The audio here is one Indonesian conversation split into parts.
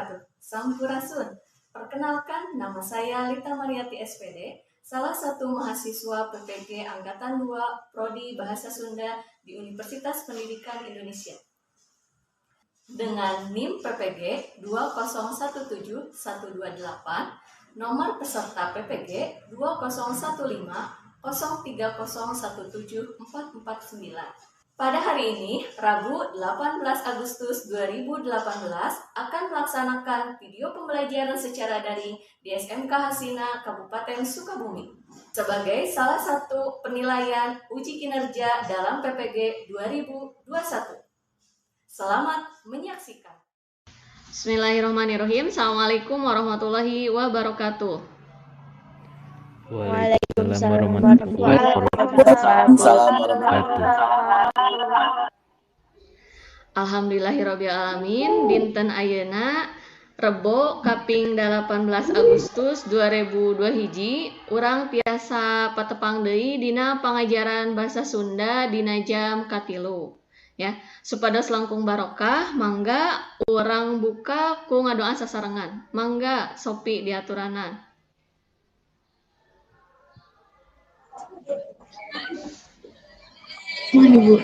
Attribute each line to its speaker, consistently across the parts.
Speaker 1: wabarakatuh. Sampurasun. Perkenalkan, nama saya Lita Mariati SPD, salah satu mahasiswa PPG Angkatan 2 Prodi Bahasa Sunda di Universitas Pendidikan Indonesia. Dengan NIM PPG 2017128, nomor peserta PPG 201503017449. Pada hari ini, Rabu 18 Agustus 2018, akan melaksanakan video pembelajaran secara daring di SMK Hasina, Kabupaten Sukabumi, sebagai salah satu penilaian uji kinerja dalam PPG 2021. Selamat menyaksikan.
Speaker 2: Bismillahirrahmanirrahim. Assalamualaikum warahmatullahi wabarakatuh.
Speaker 3: Waalaikumsalam warahmatullahi wabarakatuh.
Speaker 2: Alhamdulillahirrabbilalamin. Dinten ayeuna Rebo kaping 18 Agustus 2002 hiji, urang tiasa patepang deui dina pangajaran bahasa Sunda dina jam katilu. Ya, supados langkung barokah, mangga urang buka ku ngadoa sasarengan. Mangga sopi diaturanan.
Speaker 3: Ibu,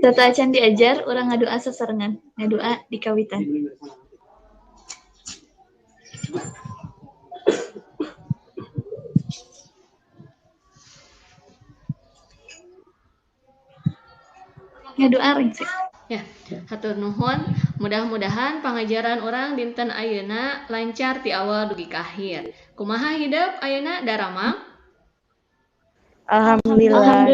Speaker 3: tata acan diajar orang ngadoa sasarengan, ngadoa di kawitan. Ngadoa rengse.
Speaker 2: Ya, hatur nuhun. Mudah-mudahan pangajaran orang dinten ayeuna lancar ti awal dugi ka akhir. Kumaha hidup ayeuna daramang?
Speaker 4: Alhamdulillah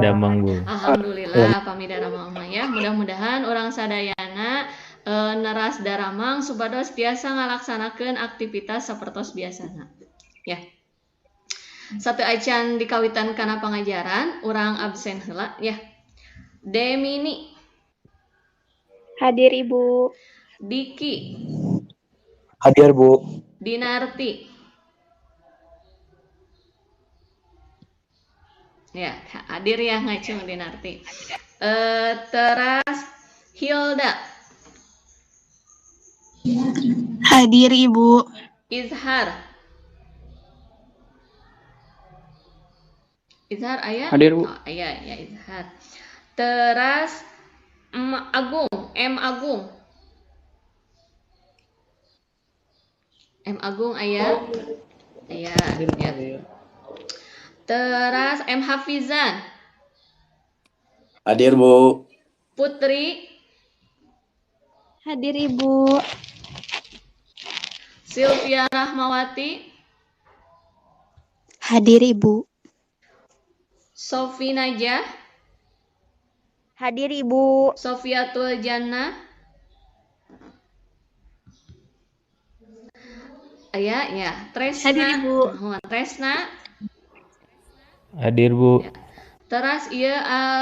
Speaker 4: damang Bu.
Speaker 2: Alhamdulillah pami daramang ya. Mudah-mudahan orang sadayana neras daramang supados tiasa ngalaksanakeun aktivitas sapertos biasana. Ya. Satu acan dikawitan kana pangajaran, urang absen heula ya. Demini.
Speaker 5: Hadir Ibu.
Speaker 2: Diki.
Speaker 6: Hadir Bu.
Speaker 2: Dinarti. Ya, hadir ya ngacung Dinarti. Teras Hilda.
Speaker 5: Hadir Ibu.
Speaker 2: Izhar. Izhar ayah?
Speaker 4: Hadir Bu.
Speaker 2: Oh, ayah ya Izhar. Teras Agung, M Agung. M Agung ayah? Ayah. Ya. Teras M Hafizan.
Speaker 6: Hadir Bu.
Speaker 2: Putri.
Speaker 5: Hadir Ibu.
Speaker 2: Sylvia Rahmawati.
Speaker 5: Hadir Ibu.
Speaker 2: Sofi Najah.
Speaker 5: Hadir Ibu.
Speaker 2: Sofiatul Jannah. Ayah ya. Tresna.
Speaker 3: Hadir Ibu.
Speaker 2: Tresna.
Speaker 4: Hadir Bu.
Speaker 2: Ya. Teras ieu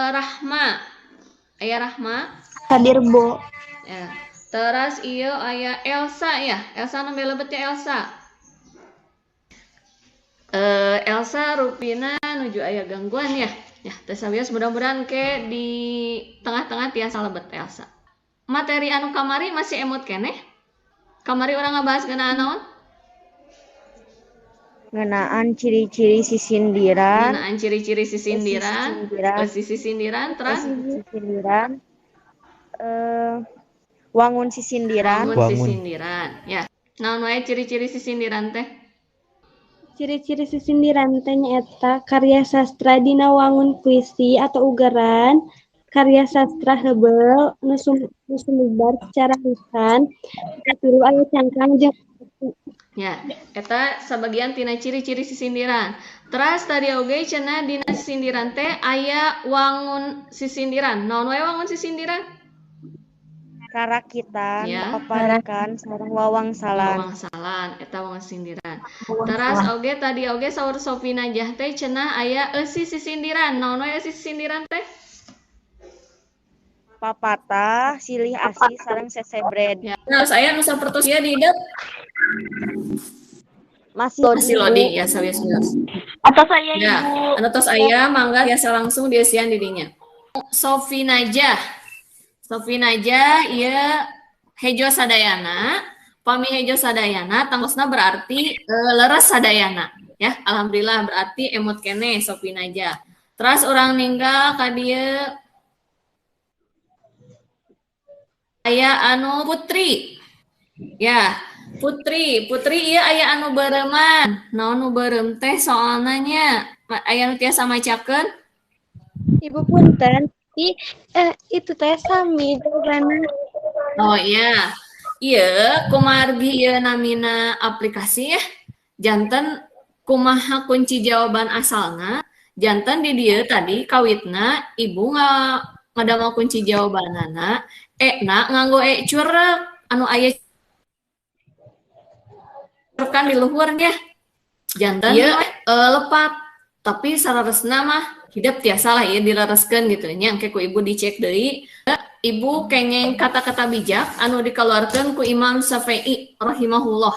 Speaker 2: Rahma. Aya Rahma.
Speaker 5: Hadir Bu.
Speaker 2: Ya. Teras ieu aya Elsa ya. Elsa nembe lebetnya Elsa. Elsa rupina nuju aya gangguan ya. Ya, teh sawios mudah-mudahan ke di tengah-tengah tiasa lebet Elsa. Materi anu kamari masih emot keneh. Kamari orang ngabahas ngeunaan naon?
Speaker 5: Ngenaan ciri-ciri sisindiran.
Speaker 2: Ngeunaan ciri-ciri sisindiran. Sisindiran terus
Speaker 5: Sisindiran. Wangun sisindiran.
Speaker 2: wangun sisindiran. Ya. Naon wae ciri-ciri sisindiran teh?
Speaker 7: Ciri-ciri sisindiran teh nyaeta karya sastra dina wangun puisi atau ugeran, karya sastra heubeuh nu sumebar secara lisan, katilu aya cangkang jeung
Speaker 2: Ya, eta sabagian tina ciri-ciri sisindiran. Teras tadi oge cenah dina sisindiran teh aya wangun sisindiran. Naon wae wangun sisindiran?
Speaker 5: Karakitan,
Speaker 2: Ya.
Speaker 5: paparekan, sareng wawangsalan.
Speaker 2: Wawangsalan eta wangun sisindiran. Teras oge tadi oge saur Sofi Najah teh cenah aya eusi sisindiran. Naon wae eusi sisindiran teh?
Speaker 5: Papatah, silih asih, sareng sesebred.
Speaker 2: Ya. Nah, saya nu sapertos ieu di hidup
Speaker 5: Masih
Speaker 2: loading ya sawios.
Speaker 5: Atau saya
Speaker 2: Ya,
Speaker 5: Ibu.
Speaker 2: anu tos aya mangga biasa langsung dieusian di dinya. Sofi Najah ieu hejo sadayana Pamihejo sadayana tangosna berarti leres sadayana ya. Alhamdulillah berarti emot kene sopin aja. Terus orang ninggal ka dieu aya anu Putri. Ya, Putri ieu aya anu beureman. Naon nu beureum teh soalna nya aya nu tiasa macakeun?
Speaker 7: Ibu punten, itu teh sami jawabannya.
Speaker 2: Oh iya. Iya, kumargi ieu namina aplikasi ya. Janten kumaha kunci jawaban asalna. Janten di dieu tadi kawitna ibu ngadamel kunci jawabanana. Na nganggo curek anu aya kan di luhurnya. Janten ieu lepat. Tapi sararesna mah hidup tiasa lah ya dilereskeun gitu nya engke ku ibu dicek deui. Ibu kengeng kata-kata bijak anu dikeluarkan ku Imam Syafi'i rahimahullah.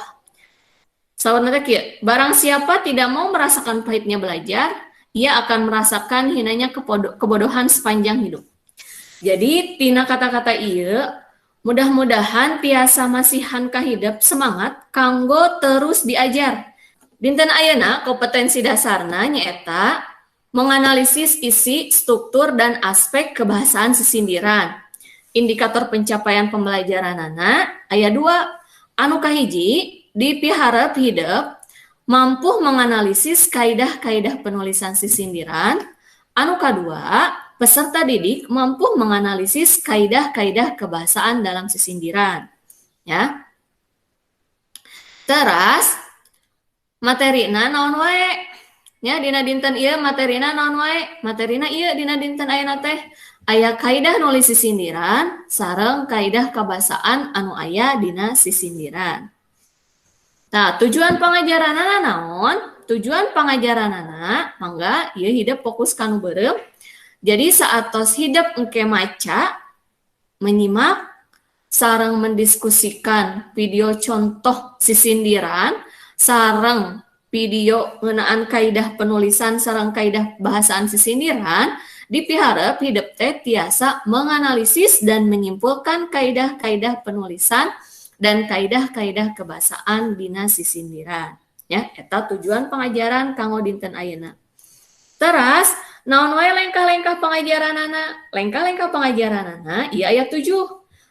Speaker 2: Sabenerna kieu, barang siapa tidak mau merasakan pahitnya belajar, ia akan merasakan hinanya kebodohan sepanjang hidup. Jadi tina kata-kata ieu mudah-mudahan tiasa masihan ka hidup semangat kanggo terus diajar. Dinten ayeuna kompetensi dasarna nyaeta menganalisis isi, struktur, dan aspek kebahasaan sesindiran. Indikator pencapaian pembelajaran anak aya 2 anu kahiji dipiharep hidup mampu menganalisis kaidah-kaidah penulisan sesindiran. Anu kadua peserta didik mampu menganalisis kaidah-kaidah kebahasaan dalam sesindiran ya. Terus materina naon wae nya dina dinten ieu materina naon wae? Materina ieu dina dinten ayeuna teh aya kaidah nulis sisindiran sareng kaidah kabahasaan anu aya dina sisindiran. Nah, tujuan pengajaranana naon? Tujuan pengajaranana mangga ieu hidup fokus kanu beureum. Jadi saatos hidup engke maca, menyimak sareng mendiskusikan video contoh sisindiran sareng video ngeunaan kaidah penulisan sareng kaidah bahasaan sisindiran dipiharep hidup teh tiasa menganalisis dan menyimpulkan kaidah-kaidah penulisan dan kaidah-kaidah kebahasaan dina sisindiran ya eta tujuan pengajaran kanggo dinten ayeuna. Terus naon wae lengkah-lengkah pengajaranana? Lengkah-lengkah pengajaranana ieu aya 7.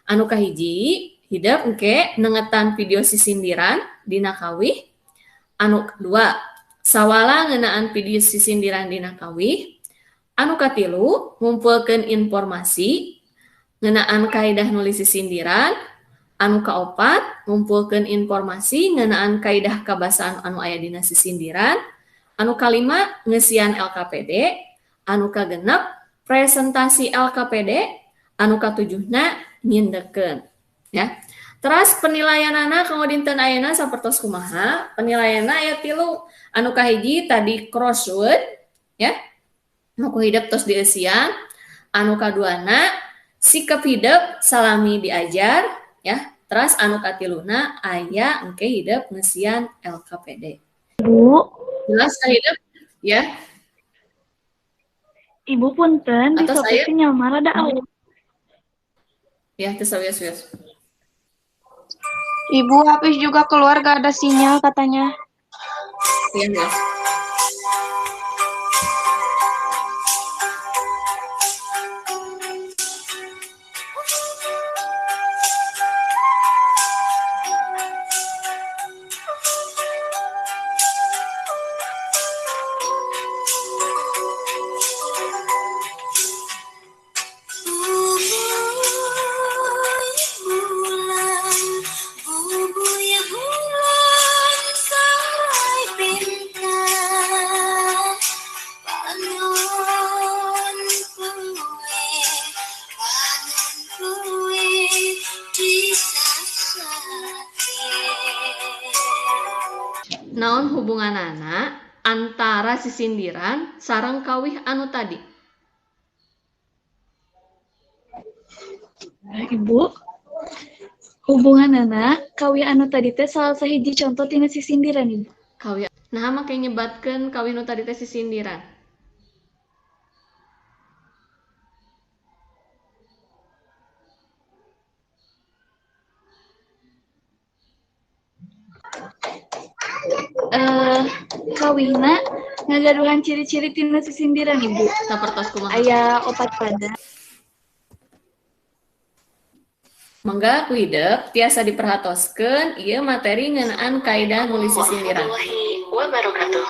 Speaker 2: Anu kahiji hidup engke nengetan video sisindiran dina kawih. Anu kedua sawala ngeunaan video sisindiran dina kawih. Anu katilu, ngumpulkeun informasi ngeunaan kaidah nulis sisindiran. Anu kaopat, ngumpulkeun informasi ngeunaan kaidah kabahasaan anu aya dina sisindiran. Anu kalima, ngeusian LKPD. Anu kagenep, presentasi LKPD. Anu katujuhna, nyindekeun. Ya. Terus penilaianana kanggo dinten ayeuna sapertos kumaha? Penilaianna aya 3. Anu kahiji tadi crossword ya. Anu hidup tos dieusian. Anu kaduana sikap hidup salami diajar ya. Terus anu katiluna aya engke hidup ngeusian LKPD.
Speaker 3: Bu,
Speaker 2: Jelas ka hidup ya?
Speaker 3: Ibu punten, di
Speaker 2: Atau
Speaker 3: Shopee
Speaker 2: saya?
Speaker 3: nyamar ada awal.
Speaker 2: Ya, teu sawias-wias.
Speaker 5: Ibu habis juga keluar gak ada sinyal katanya.
Speaker 2: Iya, ya. Naon hubunganana antara sisindiran sareng kawih anu tadi?
Speaker 7: Ibu, hubungan anak kawih anu tadi teh salah sahiji contoh tina sisindiran ibu.
Speaker 2: Kawih. Nah, make nyebatkeun kawih nu tadi teh sisindiran.
Speaker 3: Kawihna ngagaduhan ciri-ciri tina sisindiran Ibu.
Speaker 2: Sapertos kumaha?
Speaker 3: Aya opat pada.
Speaker 1: Mangga ku hideuk tiasa diperhatoskeun ieu materi ngeunaan kaidah nulis sisindiran. Warahmatullahi wabarakatuh.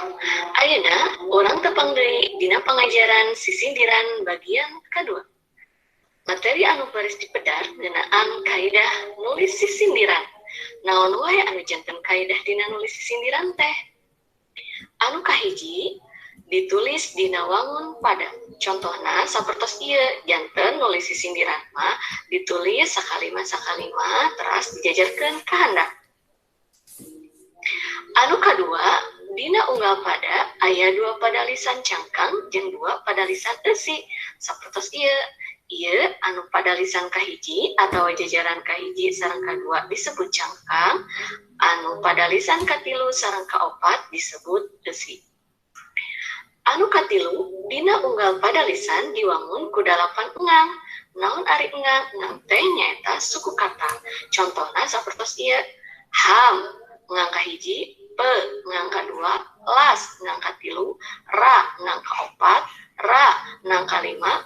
Speaker 1: Ayeuna urang tepang deui dina pangajaran sisindiran bagian kedua. Materi anu baris dipedar ngeunaan kaidah nulis sisindiran. Naon wae anu janten kaidah dina nulis sisindiran teh? Anu kahiji ditulis dina wangun pada. Contohna sapertos ieu janten nulis sisindiran mah ditulis sakalima teras dijajarkeun ka handap. Anu kadua dina unggal pada aya 2 pada lisan cangkang jeung 2 pada lisan eusi. Sapertos ieu anu pada lisan kahiji atau jajaran kahiji sareng kadua disebut cangkang, anu pada lisan katilu sareng kaopat disebut eusi. Anu katilu dina unggal pada lisan diwangun ku 8 engang. Naon ari engang? Engang teh nyaeta suku kata. Contohna sapertos ieu ham engang kahiji, pe engang kadua, las engang katilu, ra engang kaopat, ra engang kalima,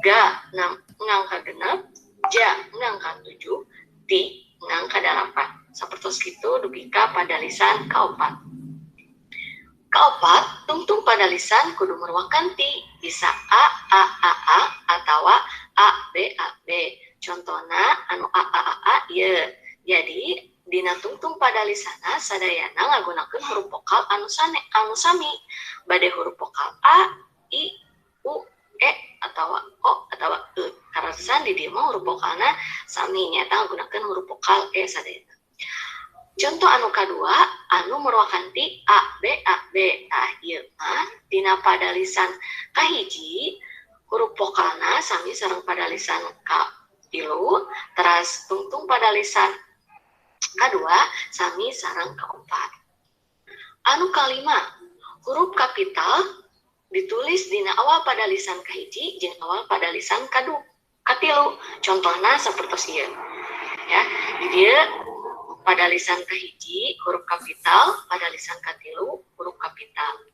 Speaker 1: ga engang kagenep, ja engang katujuh, ti engang kadalapan. Sapertos kitu dugika pada lisan kaopat. Kaopat, tungtung pada lisan kudu meruakan ti, bisa a atawa a b. Contohna anu a ieu. Jadi dina tungtung pada lisana sadayana ngagunakeun huruf vokal anu sami. Bade huruf vokal a, i, u, e atawa o atawa e. Karasan di dieu mah huruf vokalna sami nyaeta ngagunakeun huruf vokal e sadayana. Contoh anu kadua anu meruakan ti a b. Ieu mah dina pada lisan kahiji huruf vokalna sami sareng pada lisan katilu, teras tungtung pada lisan kadua sami sareng kaopat. Anu kalima huruf kapital ditulis dina awal pada lisan kahiji jeung awal pada lisan katilu. Contohna sapertos ieu. Ya, di dieu pada lisan kahiji huruf kapital, pada lisan katilu huruf kapital.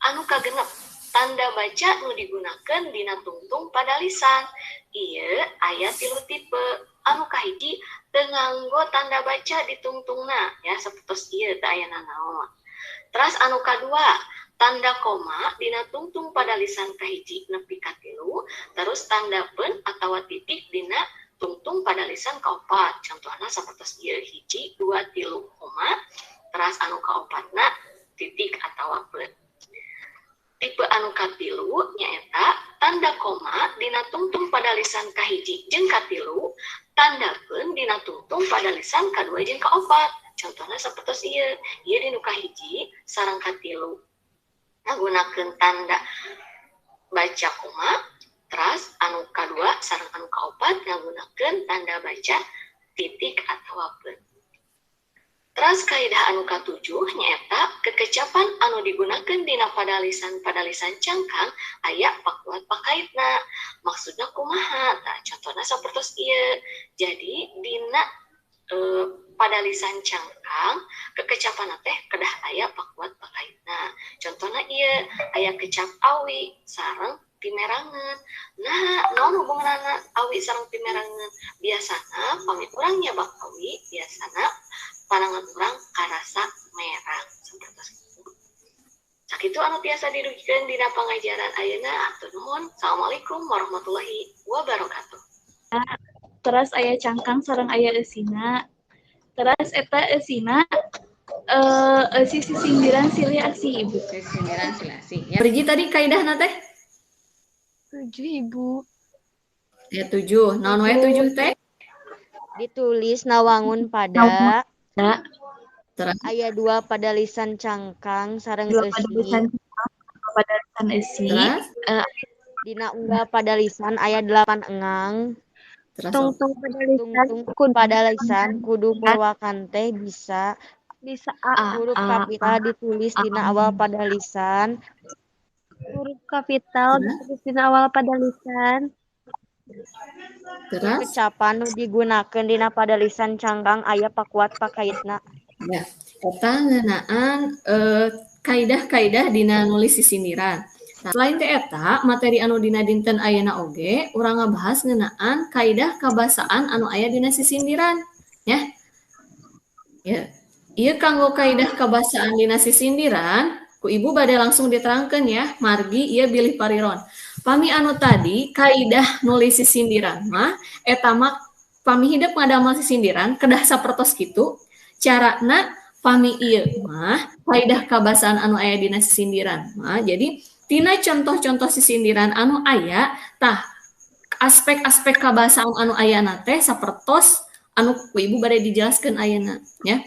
Speaker 1: Anu kagenep tanda baca nu digunakeun dina tungtung pada lisan. Ieu aya 3 tipe. Anu kahiji teu nganggo tanda baca di tungtungna ya sapertos ieu teu aya nanaon. Terus anu kadua tanda koma dina tungtung pada lisan kahiji nepi katilu, terus tanda peun atawa titik dina tungtung pada lisan kaopat. Contohna sapertos ieu 1, 2, 3, koma, teras anu kaopatna titik atawa peun. Tipe anu katilu nyaeta tanda koma dina tungtung pada lisan kahiji jeung katilu, tanda peun dina tungtung pada lisan kadua jeung kaopat. Contohna sapertos ieu dina kahiji sareng katilu ngagunakeun tanda baca koma, teras anu kadua sareng anu kaopat ngagunakeun tanda baca titik atawa peun. Teras kaidah anu katujuh nyaeta kekecapan anu digunakeun dina pada lisan cangkang aya pakuat pakaitna. Maksudna kumaha? Tah contohna sapertos ieu. Jadi dina pada lisan cangkang kekecapan teh kedah aya pakuat pakaitna. Contohna ieu aya kecap awi sareng pimerangan. Nah, naon hubunganna awi sareng pimerangan? Biasana pami urang nyabak awi, biasana panangan urang karasa merah sapertos kitu. Sakitu anu tiasa dirugikeun dina pangajaran ayeuna. Atur nuhun. Assalamualaikum warahmatullahi wabarakatuh.
Speaker 3: Terus aya cangkang sareng aya eusina. Terus eta eusina eusi sisindiran silih asih Ibu.
Speaker 2: Sisindiran silih asih. Ya.
Speaker 1: Pergi tadi kaidahna teh?
Speaker 5: 7 Ibu.
Speaker 1: Ya 7. Naon wae 7 teh?
Speaker 8: Ditulis nawangun pada
Speaker 1: Terus
Speaker 8: aya 2 pada lisan cangkang sareng
Speaker 3: Dua pada lisan
Speaker 8: eusi.
Speaker 3: cangkang pada lisan eusi.
Speaker 1: Terus?
Speaker 8: Dina unggal pada lisan aya 8 engang.
Speaker 1: Terus
Speaker 5: Tungtung pada lisan
Speaker 8: Tungtung pada lisan kudu meruakan teh bisa
Speaker 5: bisa a.
Speaker 8: huruf kapital ditulis dina awal pada lisan.
Speaker 5: Huruf kapital ditulis dina awal pada lisan.
Speaker 1: Terus?
Speaker 8: Kecapan nu digunakeun dina pada lisan cangkang aya pakuat pakaitna.
Speaker 1: Ya.
Speaker 2: eta ngeunaan kaidah-kaidah dina nulis sisindiran. Nah, selain teh eta, materi anu dina dinten ayeuna oge urang ngabahas ngeunaan kaidah kabasaan anu aya dina sisindiran, ya. Ya. Ieu kanggo kaidah kabasaan dina sisindiran, ku Ibu bade langsung diterangkeun ya, margi ieu bilih pariron. Pami anu tadi kaidah nulis sisindiran mah eta mah pami hidup ngadamel sisindiran kedah sapertos kitu. Carana pami ieu mah kaidah kabasaan anu aya dina sisindiran mah jadi tina contoh-contoh sisindiran anu aya tah aspek-aspek kabasaan anu ayana teh sapertos anu ku Ibu bade dijelaskeun ayeuna ya.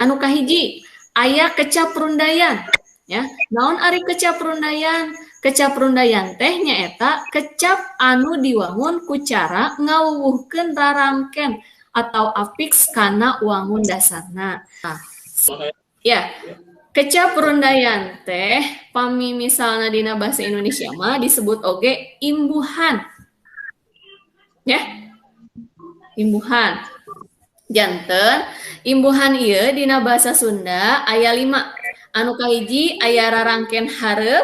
Speaker 2: Anu kahiji aya kecap rundayan ya. Naon ari kecap rundayan? Kecap rundayan teh nyaeta kecap anu diwangun ku cara ngawuwuhkeun rarangken atau afiks kana wangun dasarna. Nah, ya, kecap rundayan teh pami misalna dina bahasa Indonesia mah disebut oge imbuhan. Ya. Imbuhan. Janten imbuhan ieu dina bahasa Sunda aya 5. Anu kahiji aya rarangken hareup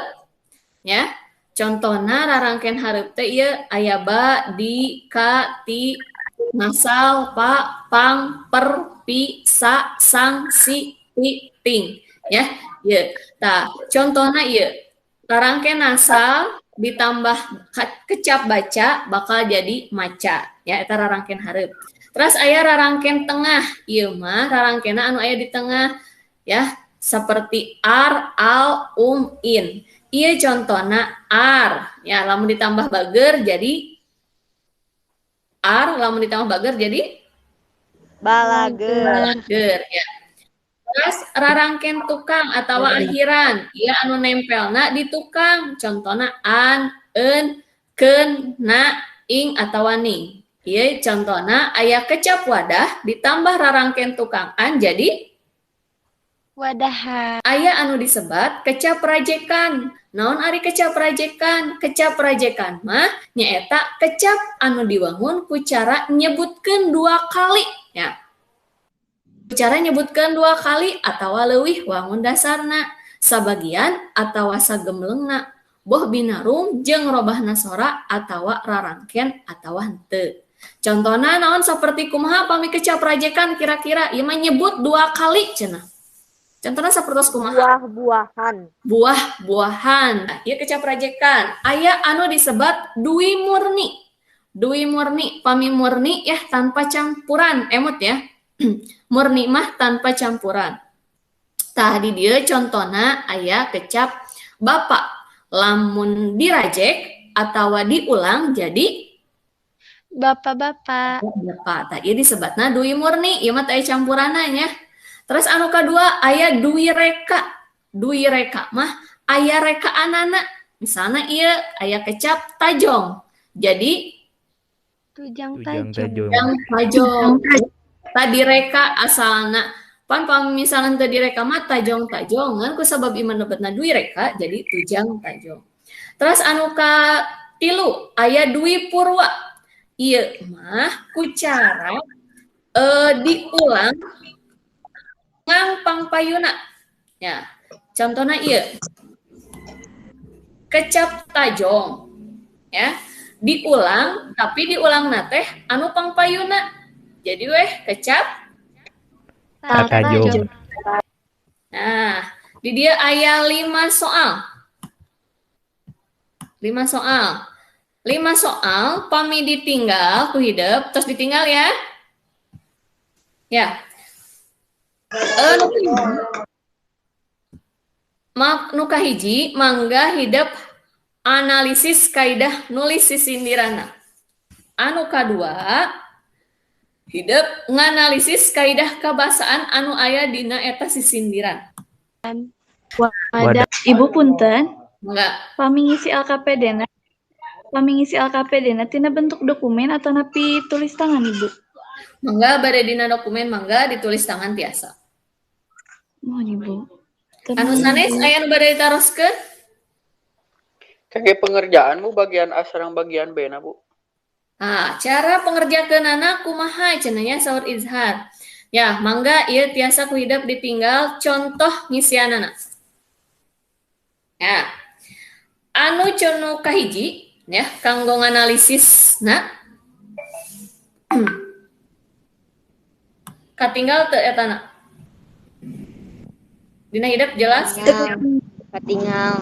Speaker 2: ya. Contona rarangken hareup teh ieu aya ba, di, ka, ti, nasal, pa, pang, per, pi, sa, sang, si, ti, ting ya. Ieu. Tah, contona ieu. Rarangken nasal ditambah kecap baca bakal jadi maca ya eta rarangken hareup. Terus aya rarangken tengah, ieu mah rarangkenna anu aya di tengah ya, seperti ar, al, in. Ieu contona ar, ya lamun ditambah bager jadi ar, lamun ditambah bager jadi
Speaker 8: Balager.
Speaker 2: bager ya. Terus rarangken tukang atau akhiran, ieu anu nempelna di tukang, contona an, eun, keun, na, ing atawa ning. Ieu contona aya kecap wadah ditambah rarangken tukang an jadi
Speaker 5: Wadahan.
Speaker 2: aya anu disebat kecap rajekan. Naon ari kecap rajekan? Kecap rajekan mah nyaeta kecap anu diwangun ku cara nyebutkeun 2 kali ya. Cara nyebutkeun 2 kali atawa leuwih wangun dasarna, sabagian atawa sagemlengna, boh binarung jeung robahna sora atawa rarangken atawa henteu. Contohna naon saperti kumaha pami kecap rajekan kira-kira ieu mah nyebut 2 kali cenah. Contohna sapertos kumaha?
Speaker 8: Buah-buahan.
Speaker 2: Buah-buahan. Nah, ieu kecap rajekan. Aya anu disebat dui murni. Dui murni, pami murni ya tanpa campuran, emut ya. Murni mah tanpa campuran. Tah di dieu contona aya kecap bapak. Lamun dirajek atawa diulang jadi
Speaker 5: Bapak-bapak.
Speaker 2: bapak. Tah ieu disebutna dui murni, ieu mah teu campuranna nya. Terus anu kadua aya dui reka. Dui reka mah aya reka anana. Misalnya ieu aya kecap tajong. Jadi
Speaker 5: Tujang
Speaker 4: Tujang
Speaker 5: tajam.
Speaker 4: tajong.
Speaker 2: Tadi reka asalna pan misalnya tadi reka mah tajong-tajongan ku sabab iman lebetna dui reka jadi tujang tajong. Terus anu ka 3 aya dui purwa. Ieu mah ku cara diulang ngang pangpayuna. Ya. Contohna ieu. Kecap tajong. Ya. Diulang tapi diulangna teh anu pangpayuna. Jadi weh kecap
Speaker 4: Tajong.
Speaker 2: Nah, di dia aya 5 soal. 5 soal. 5 soal pami ditinggal ku hidup terus ditinggal ya. Ya. Nu kahiji mangga hidup analisis kaidah nulis sisindirana. Anu kadua hidup nganalisis kaidah kabasaan anu aya dina eta sisindiran.
Speaker 3: Wadah, Ibu punten,
Speaker 2: Enggak.
Speaker 3: pami ngisi LKPD-na tina bentuk dokumen atau napi tulis tangan, Ibu?
Speaker 2: Mangga bade dina dokumen mangga ditulis tangan tiasa.
Speaker 3: Mohon, Ibu.
Speaker 2: Anu sanes aya nu bade ditaroskeun?
Speaker 9: Kayak pengerjaanmu bagian A sareng bagian B na, Bu.
Speaker 2: Nah, cara pengerjakeunana kumaha cenah nya saur izhar. Ya, mangga ieu tiasa ku hidup ditinggal contoh ngisianana. Ya. Anu cono kahiji ya kanggo nganalisis katinggal teu etana. Dina hidup jelas?
Speaker 8: Katinggal.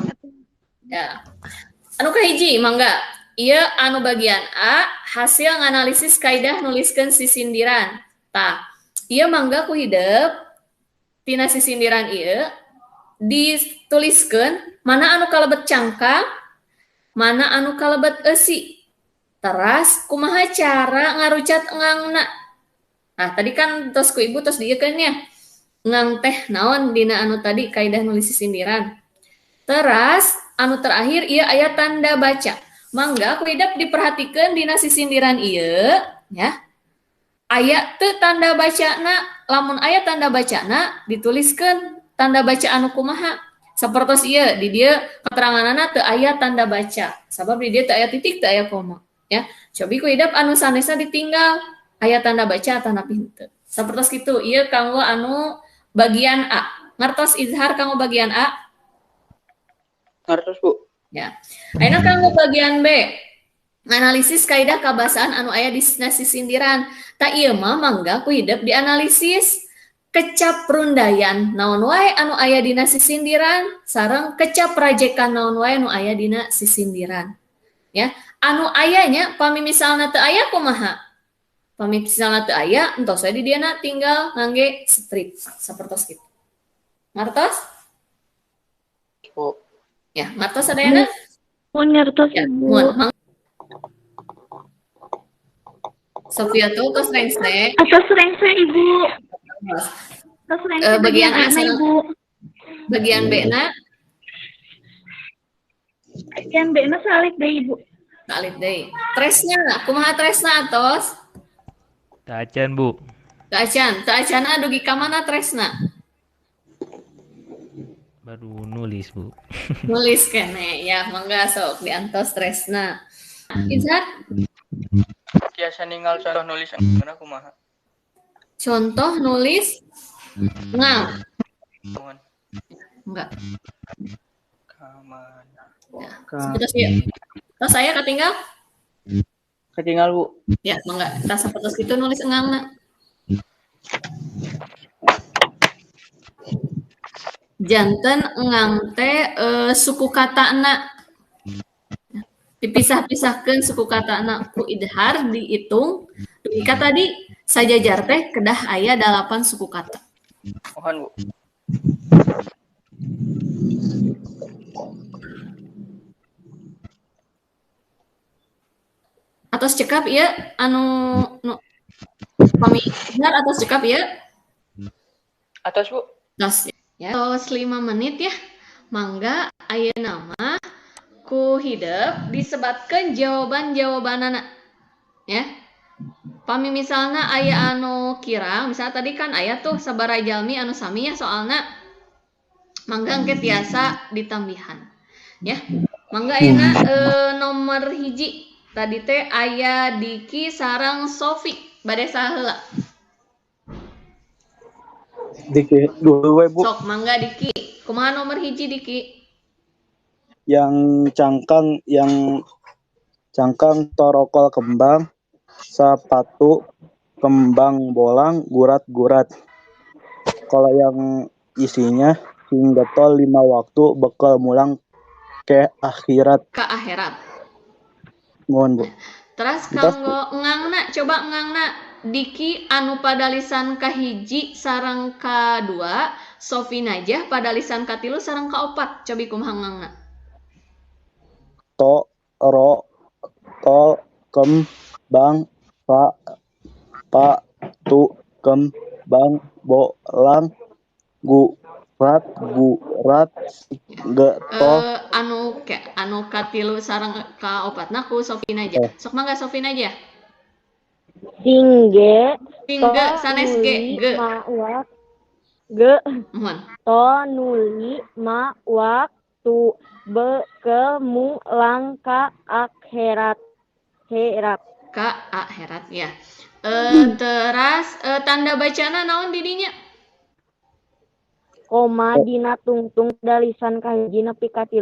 Speaker 2: Ya. Anu kahiji mangga ieu anu bagian A hasil nganalisis kaidah nuliskeun sisindiran. Tah, ieu mangga ku hidup tina sisindiran ieu dituliskeun mana anu kalebet cangkang, mana anu kalebet eusi. Teras kumaha cara ngarucat engangna. Nah, tadi kan tos ku ibu tos dieukeun nya. Ngang teh naon dina anu tadi kaidah nulis sisindiran. Teras anu terakhir ieu aya tanda baca. Mangga ku hidup diperhatikeun dina sisindiran ieu ya. Aya teu tanda bacana, lamun aya tanda bacana dituliskeun tanda baca anu kumaha. Sapertos ieu di dieu keteranganana teu aya tanda baca. Sabab di dieu teu aya titik, teu aya koma ya. Cobi ku hidup anu sanesna ditinggal aya tanda baca tanda henteu. Sapertos kitu ieu kanggo anu bagian A. Ngertos izhar kanggo bagian A?
Speaker 9: Ngertos, Bu.
Speaker 2: Ya. Ayeuna kanggo bagian B. Analisis kaidah kabasaan anu aya di sisindiran. Ta ieu mah mangga ku hidup dianalisis kecap rundayan naon wae anu aya dina sisindiran sareng kecap rajekan naon wae anu aya dina sisindiran. Ya, anu ayanya pami misalna teu aya kumaha? Pami misalna teu aya entos we di diana tinggal ngangge strip sapertos kitu. Ngartos?
Speaker 9: Bu.
Speaker 2: Ya, ngartos sadayana?
Speaker 3: Mun ngertos
Speaker 2: Ya,
Speaker 3: Ibu.
Speaker 2: mun. Sofia tuh tos rengse.
Speaker 3: Atas rengse Ibu. Atas rengse
Speaker 2: Bagian A
Speaker 3: A
Speaker 2: sana.
Speaker 3: Ibu.
Speaker 2: Bagian B na
Speaker 3: Bagian B na salib deh Ibu.
Speaker 2: salib deui. Tresna, kumaha tresna atos?
Speaker 4: Tacan, Bu.
Speaker 2: Teu acana dugi ka mana tresna?
Speaker 4: Baru nulis, Bu.
Speaker 2: Nulis kene ya, mangga sok diantos tresna. Izhar,
Speaker 9: Biasa ninggal contoh nulis engana kumaha.
Speaker 2: contoh nulis ngang.
Speaker 9: Mohon.
Speaker 2: Enggak.
Speaker 9: Kaman.
Speaker 2: Ya, seperti ieu. Tos saya katinggal?
Speaker 9: Ketinggal, Bu.
Speaker 2: Ya, mangga. Tah sapertos kitu nulis engangna. Janten engang teh suku katana. Dipisah-pisahkeun suku katana ku idhar dihitung. Dika tadi sajajar teh kedah aya 8 suku kata.
Speaker 9: Mohon, Bu.
Speaker 2: Atos cekap ieu anu nu pami idhar atos cekap ieu.
Speaker 9: Atas, Bu.
Speaker 2: Tos ya. Tos 5 menit ya. Mangga ayeuna mah ku hideuk disebatkeun jawaban-jawabanana. Ya. Pami misalna aya anu kirang, misalnya tadi kan aya tuh sabaraha jalmi anu sami ya soalna mangga engke tiasa ditambihan. Ya. Mangga ayeuna nomor hiji tadi teh aya Diki sareng Sofi. Bade saheula?
Speaker 6: Diki dulu we, Bu.
Speaker 2: Sok mangga Diki. Kumaha nomor hiji Diki?
Speaker 6: Yang cangkang torokol kembang, sepatu kembang bolang, gurat-gurat. Kalau yang isinya sing getol 5 waktu bekal mulang ke akhirat.
Speaker 2: Ka akhirat.
Speaker 6: Mohon, Bu.
Speaker 2: Terus kanggo engangna, coba engangna Diki anu pada lisan kahiji sareng kadua, Sofi Najah pada lisan katilu sareng kaopat. Cobi kumaha engangna?
Speaker 6: To, ro, tol, kembang, pa, tu, kembang, bolang, gurat, getol.
Speaker 2: Anu katilu sareng kaopatna ku Sofi Najah. Sok mangga Sofi Najah.
Speaker 8: Singge,
Speaker 2: Tingge sanes ge, ge.
Speaker 8: mawak, ge,
Speaker 2: Mohon.
Speaker 8: to nuli, ma waktu, bekemulang ka akhirat, herat.
Speaker 2: Ka akhirat ya. Teras tanda bacana naon didinya?
Speaker 8: Koma dina tungtung pada lisan kahiji nepi ka 3,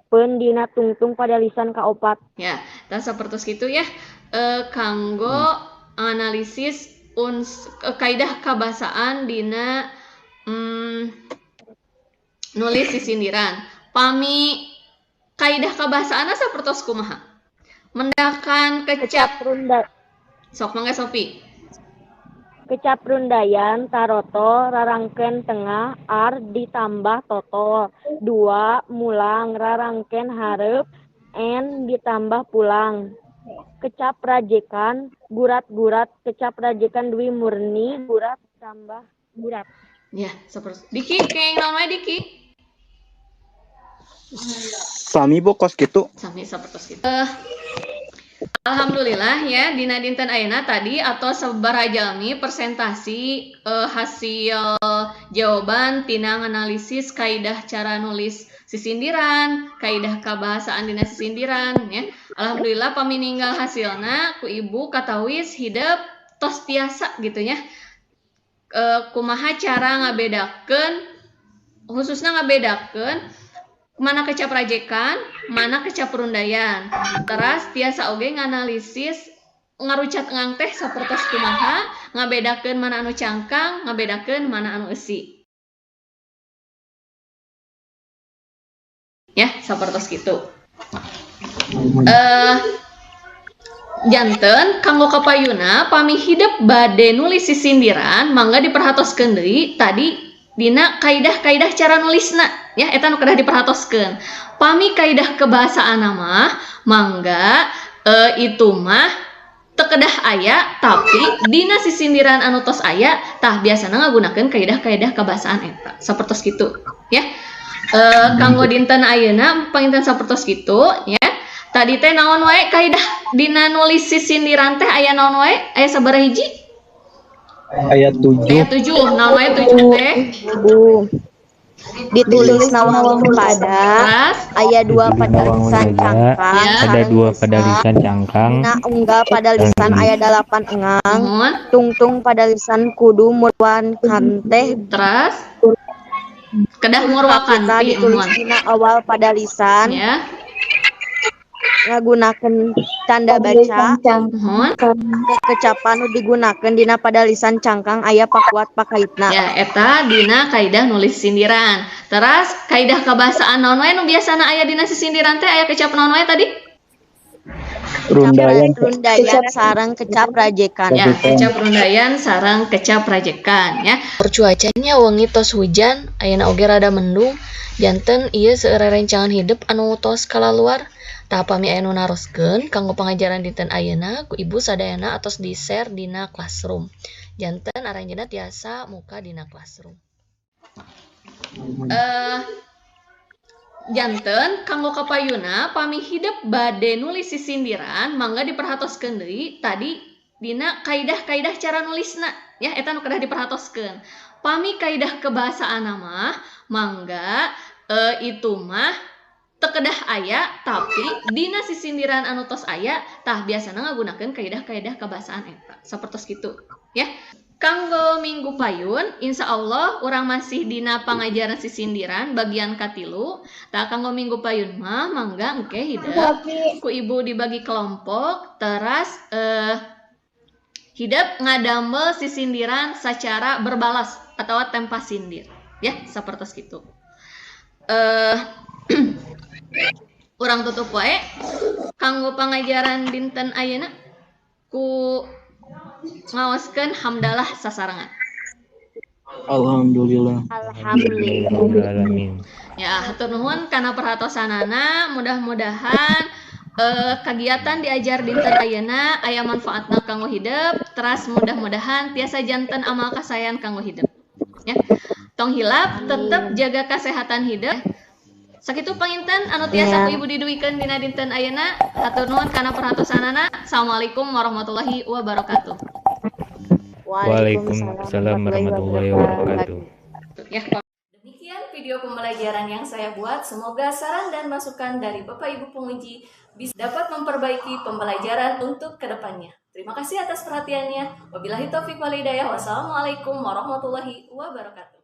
Speaker 8: peun dina tungtung pada lisan ka-4.
Speaker 2: Ya, tah sapertos kitu ya. Kanggo analisis kaidah kabasaan dina nulis sisindiran. Pami kaidah kabasaana sapertos kumaha? Mendakan kecap
Speaker 8: runda.
Speaker 2: Sok mangga Sofi.
Speaker 8: Kecap rundayan taroto rarangkeun tengah ar ditambah toto 2 mulang rarangkeun hareup n ditambah pulang. Kecap rajekan gurat-gurat kecap rajekan dwi murni gurat tambah gurat.
Speaker 2: Ya, seperti Diki kayak naon wae Diki?
Speaker 6: Sami bokos gitu.
Speaker 2: Sami sapertos kitu. Alhamdulillah ya dina dinten ayeuna tadi atau sabarajalmi presentasi hasil jawaban tina analisis kaidah cara nulis sisindiran, kaidah kabahasaan dina sisindiran ya. Alhamdulillah pamininggal hasilna ku ibu katawis hidup tos tiasa gitu ya. Kumaha cara ngabedakeun khususnya ngabedakeun mana kecap rajekan, mana kecap rundayan. Teras tiasa oge nganalisis ngarucat ngang teh sapertos kumaha, ngabedakeun mana anu cangkang, ngabedakeun mana anu eusi. Ya, sapertos kitu. Janten kanggo kapayuna pami hidup bade nulis sisindiran mangga diperhatoskeun deui tadi dina kaidah-kaidah cara nulisna ya eta nu kedah diperhatoskeun. Pami kaidah kebahasaanna mah mangga itu mah teu kedah aya tapi dina sisindiran anu tos aya tah biasana ngagunakeun kaidah-kaidah kebahasaan eta. Sapertos kitu ya. Kanggo dinten ayeuna panginten sapertos kitu ya. Tadi teh naon wae kaidah dina nulis sisindiran teh aya naon wae? Aya sabaraha hiji?
Speaker 6: Ayat 7.
Speaker 2: Ayat 7. Naon wae 7 teh?
Speaker 8: Ditulis nawang pada ayat 2 pada lisan cangkang
Speaker 4: ada 2 pada lisan cangkang
Speaker 8: na unggal pada lisan ayat 8 engang tungtung pada lisan kudu murwan kanteh
Speaker 2: terus kedah murwakan
Speaker 8: ditulis dina awal pada lisan
Speaker 2: ya
Speaker 8: ngagunakeun tanda baca kecapan nu digunakeun dina pada lisan cangkang aya pakuat pakaitna
Speaker 2: ya eta dina kaidah nulis sindiran. Terus kaidah kabahasaan naon wae nu biasana aya dina sisindiran teh aya kecap naon wae tadi?
Speaker 6: Rundayan
Speaker 8: sareng kecap rajekan
Speaker 2: ya kecap rundayan sareng kecap rajekan ya. Cuacanya wengi tos hujan ayeuna oge rada mendung janten ieu seueur rencangan hidup anu tos kalaluar. Tah pami aya nu naroskeun kanggo pangajaran dinten ayeuna ku ibu sadayana atos di-share dina classroom. Janten aranjeunna tiasa muka dina classroom. Janten kanggo kapayuna pami hidup bade nulis sisindiran mangga diperhatoskeun deui tadi dina kaidah-kaidah cara nulisna ya eta nu kedah diperhatoskeun. Pami kaidah kebahasaanna mah mangga itu mah teu kedah aya tapi dina sisindiran anu tos aya tah biasana ngagunakeun kaidah-kaidah kabahasaan eta. Sapertos kitu ya. Kanggo minggu payun insyaallah urang masih dina pangajaran sisindiran bagian katilu. Tah kanggo minggu payun mah mangga engke hidup ku ibu dibagi kelompok teras hidup ngadamel sisindiran secara berbalas atau tempa sindir ya sapertos kitu. Urang tutup wae kanggo pangajaran dinten ayeuna ku ngaoskeun hamdalah sasarangan.
Speaker 6: Alhamdulillah.
Speaker 4: Alamin.
Speaker 2: Ya, hatur nuhun kana perhatosanana, mudah-mudahan kegiatan diajar dinten ayeuna aya manfaatna kanggo hidup, teras mudah-mudahan tiasa janten amal kasayan kanggo hidup. Ya. Tong hilap tetep jaga kesehatan hidup. Sakitu panginten anu tiasa ku ibu diduikeun dina dinten ayeuna. Hatur nuhun kana perhatosanana. Assalamualaikum warahmatullahi wabarakatuh.
Speaker 4: Waalaikumsalam warahmatullahi wabarakatuh.
Speaker 2: Ya, demikian
Speaker 1: video pembelajaran yang saya buat. Semoga saran dan masukan dari Bapak Ibu penguji bisa dapat memperbaiki pembelajaran untuk kedepannya. Terima kasih atas perhatiannya. Wabillahi taufiq wal hidayah. Wassalamualaikum warahmatullahi wabarakatuh.